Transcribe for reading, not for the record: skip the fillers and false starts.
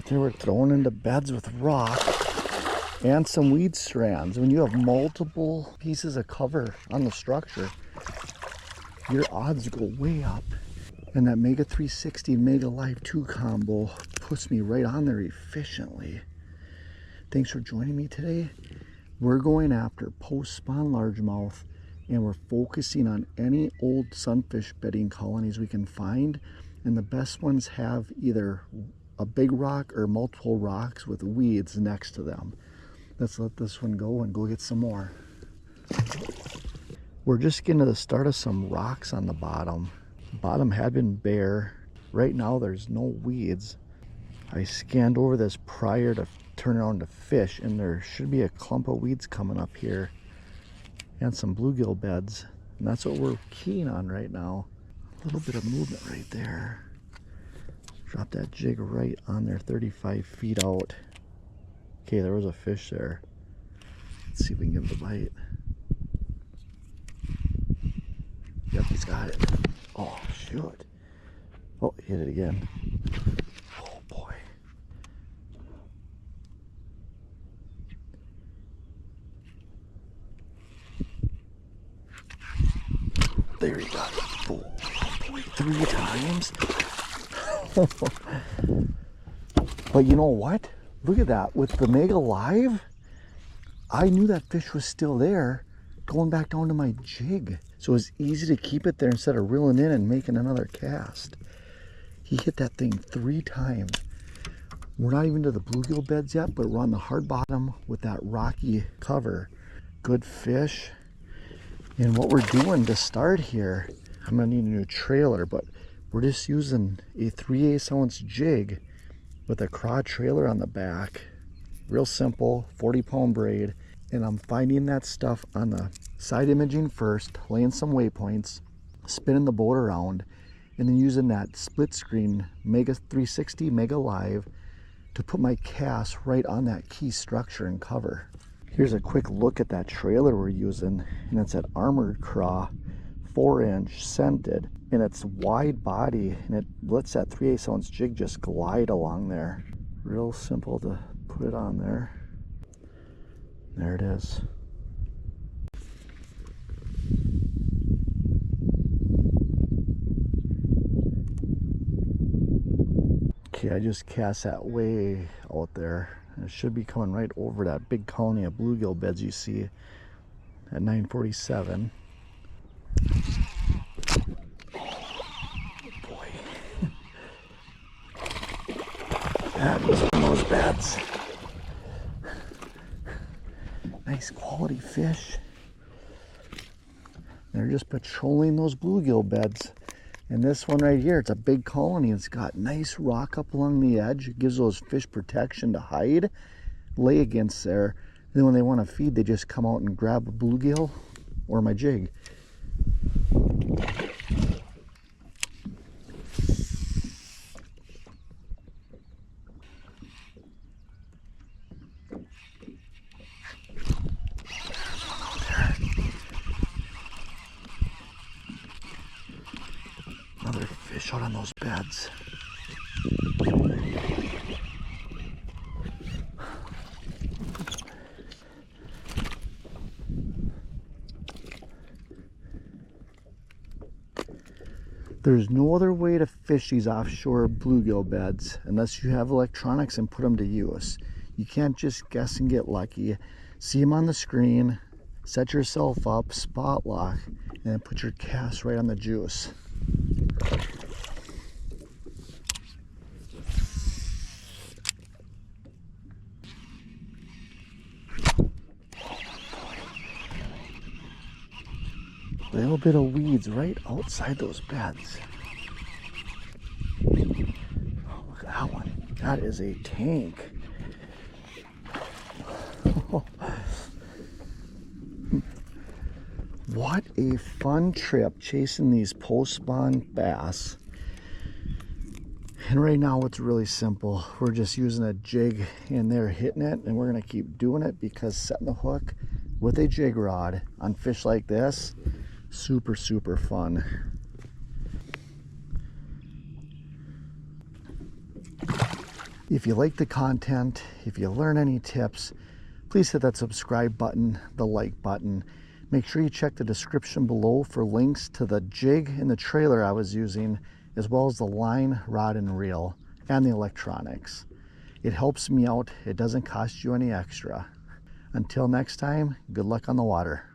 They were thrown into beds with rock and some weed strands. When you have multiple pieces of cover on the structure, your odds go way up. And that Mega 360 Mega Live 2 combo puts me right on there efficiently. Thanks for joining me today. We're going after post-spawn largemouth, and we're focusing on any old sunfish bedding colonies we can find. And the best ones have either a big rock or multiple rocks with weeds next to them. Let's let this one go and go get some more. We're just getting to the start of some rocks on the bottom. The bottom had been bare. Right now there's no weeds. I scanned over this prior to turn around to fish, and there should be a clump of weeds coming up here and some bluegill beds, and that's what we're keen on right now. A little bit of movement right there. Drop that jig right on there, 35 feet out. Okay, there was a fish there. Let's see if we can give it a bite. Yep, he's got it. Oh, shoot. Oh, hit it again. Oh, boy. There he got it. Oh, boy, 3 times. But you know what? Look at that. With the Mega Live, I knew that fish was still there going back down to my jig. So it was easy to keep it there instead of reeling in and making another cast. He hit that thing 3 times. We're not even to the bluegill beds yet, but we're on the hard bottom with that rocky cover. Good fish. And what we're doing to start here, I'm gonna need a new trailer, but we're just using a 3/8 ounce jig with a Craw trailer on the back. Real simple, 40-pound braid. And I'm finding that stuff on the side imaging first, laying some waypoints, spinning the boat around, and then using that split screen Mega 360 Mega Live to put my cast right on that key structure and cover. Here's a quick look at that trailer we're using, and it's that armored Craw, 4-inch scented, and it's wide body, and it lets that 3/8 ounce jig just glide along there. Real simple to put it on there. There it is. Okay, I just cast that way out there. It should be coming right over that big colony of bluegill beds you see at 947. Oh boy. That was one of those beds. Nice quality fish. They're just patrolling those bluegill beds. And this one right here, it's a big colony. It's got nice rock up along the edge. It gives those fish protection to hide, lay against there. And then when they want to feed, they just come out and grab a bluegill or my jig. Another fish out on those beds. There's no other way to fish these offshore bluegill beds unless you have electronics and put them to use. You can't just guess and get lucky. See them on the screen, set yourself up, spot lock, and then put your cast right on the juice. A little bit of weeds right outside those beds. Oh, look at that one. That is a tank. What a fun trip chasing these post-spawn bass. And right now it's really simple. We're just using a jig and they're hitting it, and we're gonna keep doing it because setting the hook with a jig rod on fish like this, super, super fun. If you like the content, if you learn any tips, please hit that subscribe button, the like button. Make sure you check the description below for links to the jig and the trailer I was using, as well as the line, rod, and reel, and the electronics. It helps me out. It doesn't cost you any extra. Until next time, good luck on the water.